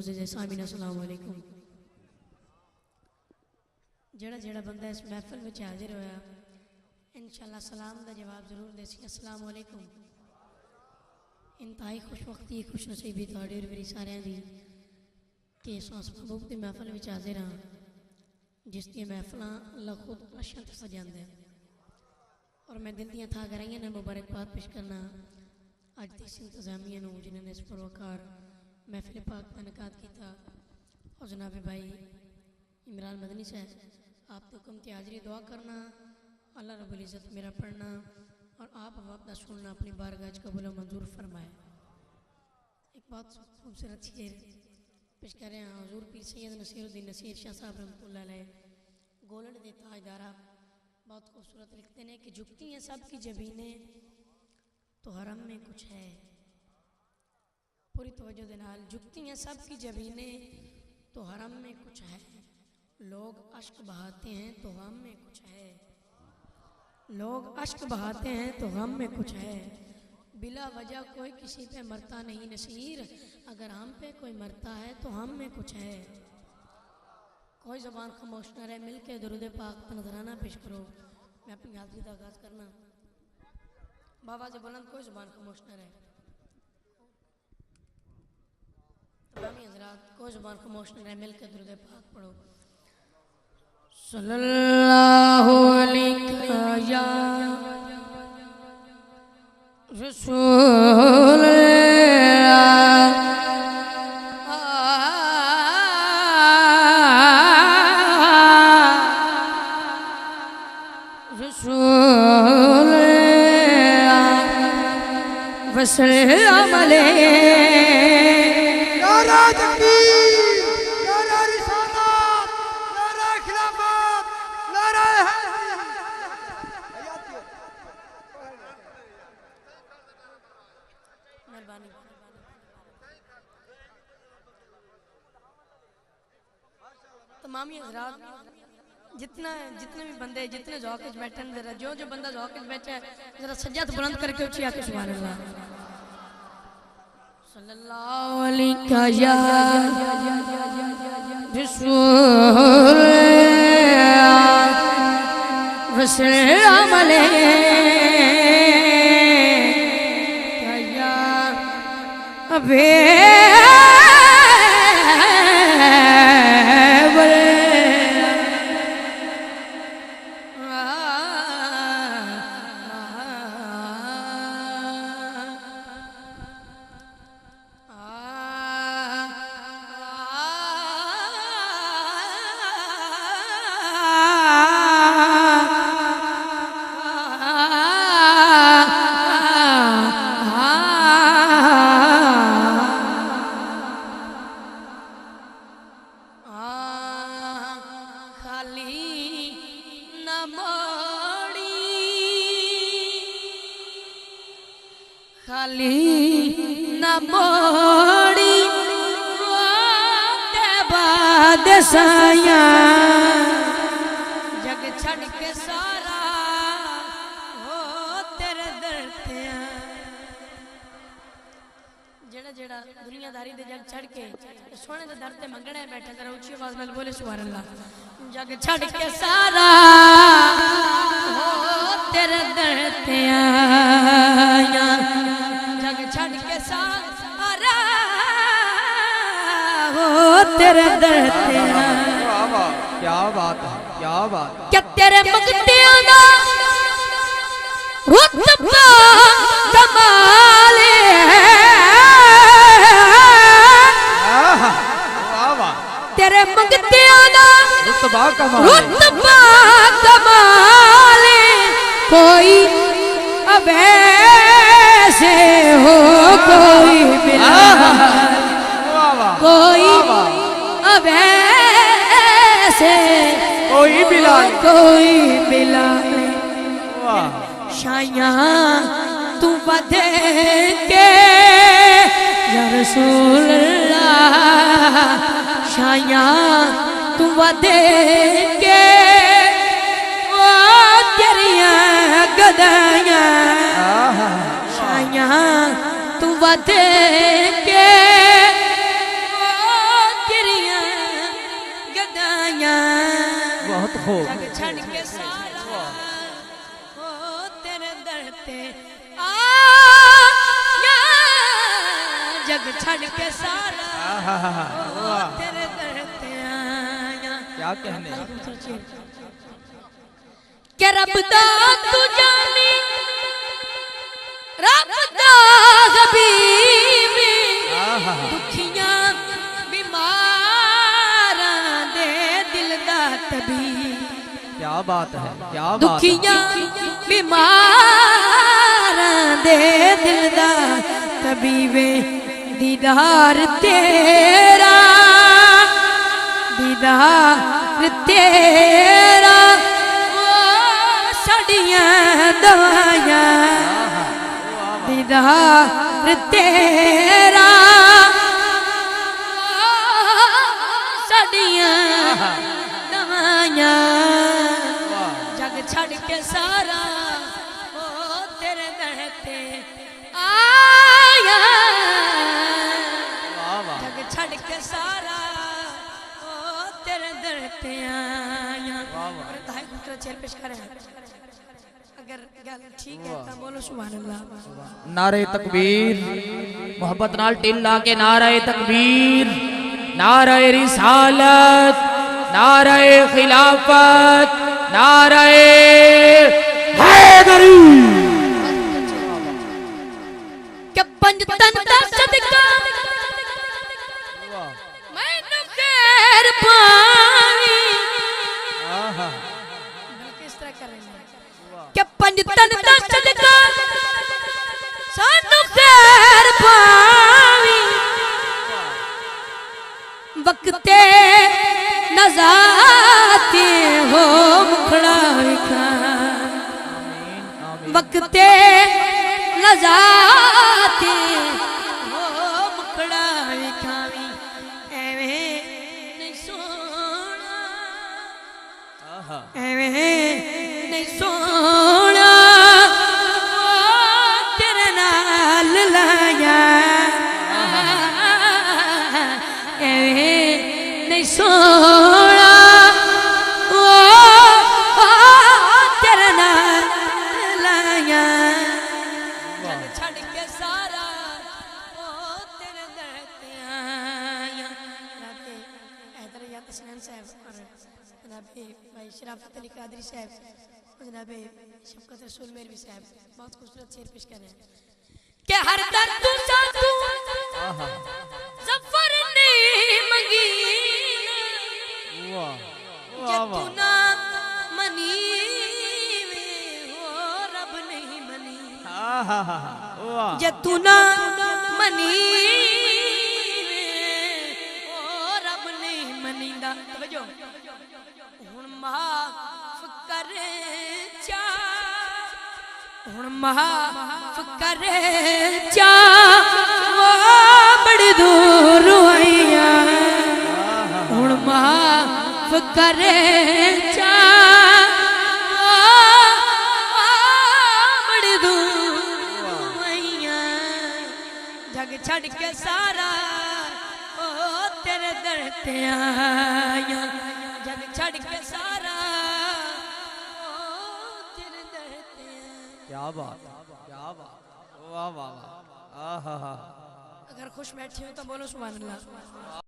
मुअज़्ज़िज़ सामीन अस्सलाम वालेकुम। जेड़ा जेड़ा बंदा इस महफिल में हाजिर होया इंशाअल्लाह सलाम का जवाब जरूर देसी अस्सलाम वालेकुम। इंतहाई खुश वक्ती खुश नसीबी थोड़ी और मेरी सारे दी कि इस महबूब की महफिल में हाजिर हाँ जिस दी महफिल अल्लाह खुद अशंत सजांदा है और मैं दिल दियां था कराइयां ने मुबारकबाद पेश करना अज की इस इंतजामिया जिन्होंने इस पुरवकार महफिल पाक का इनकाद किया और जनाब भाई इमरान मदनी साहब आपके हुक्म की हाजिरी दुआ करना अल्लाह रब्बुल इज़्ज़त मेरा पढ़ना और आप अपना सुनना अपनी बारगाह कबूल मंजूर फरमाए। एक बहुत खूबसूरत शेर पेश कर रहे हैं हुज़ूर पीर सैयद नसीरुद्दीन नसीर शाह साहब रहमतुल्लाह अलैह गोलड़ दे ताजदारा बहुत खूबसूरत लिखते हैं कि झुकती हैं सब की जबीनें तो हरम में कुछ है। पूरी तवज्जो दे नाल झुकती हैं सब की जबीनें तो हरम में कुछ है। लोग अश्क बहाते हैं तो गम में कुछ है। लोग अश्क बहाते हैं तो गम में कुछ है। बिला वजह कोई किसी पे मरता नहीं नसीर अगर हम पे कोई मरता है तो हम में कुछ है। कोई ज़बान खामोश न रहे मिल के दुरूद पाक पर नजराना पेश करो। मैं अपनी हाज़िरी का आगाज़ करना बाबा से बुलंद कोई ज़बान खामोश न रहे तमामी हज़रात कोई ज़बान खामोश न रहे मिल के दुरूद पाक पढ़ो। सल्लल्लाहु अलैहि या रसूल रसूल वसल्लम अलैहि नारा तकबीर नारा रिसालत नारा खिलाफत नारा मेहरबानी। तमामी हज़रात जितने भी बंदे जितने ज़ौक़ में बैठे हैं जरा जो बंदा ज़ौक़ में बैठा है जरा सज्जत बुलंद करके उठी आके सुभान अल्लाह सल्लल्लाहु अलैहि या रसूल वसल्लम अलैहि या अबे खाली न मोड़ी के बाद साया जग छड़ के सारा हो तेरे दर ते जेड़ा जेड़ा दुनियादारी दे जग छड़ के सोने दे दर ते मंगने बैठे जरा ऊंची आवाज में बोले सुभान अल्लाह। जग छड़ के सारा हो तेरे दर ते आया जग छड़ के सारा हो तेरे दर ते क्या बात है क्या बात क्या तेरे मंगतियां दा रुतबा कमाल तेरे मंगतियां दा रुतबा कमाल कोई अवैसे हो कोई कोई अवैसे कोई बिला शाया तू बदे के या रसूल अल्लाह शाया तू बदे के ओ तेरिया गदाया शाया तू बदे के ओ खूब जग छड़ के सारा ओ तेरे दर पे आया, जग छड़ के सारा ओ तेरे दर पे आया। क्या कहने के रब दा तू जानी, रब दा हबीबी, दुखियां बीमारां दे दिल दा तबीब। क्या बात है, क्या बात है। दुखियां बीमारां दे दिल दा तबीबे, दीदार तेरा, दीदार तेरा साड़ियां दवाइयां, दीदार तेरा साड़ियां दवाइयां। जग छड़ के सारा ओ तेरे दर पे आया, जग छड़ के सारा ओ तेरे दर पे आया। चेयर पेश करें, अगर गल ठीक है तो बोलो सुभान अल्लाह। नारे तकबीर, मोहब्बत नाल टिल्ला के नारे तकबीर, नारे रिसालत, नारे खिलाफत, नारे हैदरी। के पंज तन दा सदका मैनू खैर पानी, किस तरह करेंगे के पंज तन दा सदका सानू खैर पावी, वक्ते नज़ाते हो मुखड़ा विखा, वक्ते नज़ाते हो मुखड़ा विखावी। एवें नहीं सोना, एवें नहीं सोना तेरे नाल लाया, एवें नहीं सोना तेरे नाल लाया। जग छड़ के सारा ओ तेरे दर पे आया। हैदर या तस्नीम साहब और जनाबे भाई शराफत अली कादरी साहब, जनाबे शफकत रसूल मेरवी साहब बहुत खूबसूरत शेर पेश कर रहे हैं कि हर दर तू साथू जफर ने मंगी, जे तू ना मनी हो रब नहीं मनी, जे तू ना मनी ओ रब नहीं मनीदा। समझो हुण माफ करे चा, हुण माफ करे चा वो बड़ी दूर आईया, हुण माफ करे चा बड़ी दूर आईया। जग छड़ के सारा ओ तेरे दर पे आया, जग छड़ के सारा ओ तेरे दर पे आया। क्या बात, क्या बात, वाह वाह वाह, आहा हा। अगर खुश बैठी हो तो बोलो सुभान अल्लाह।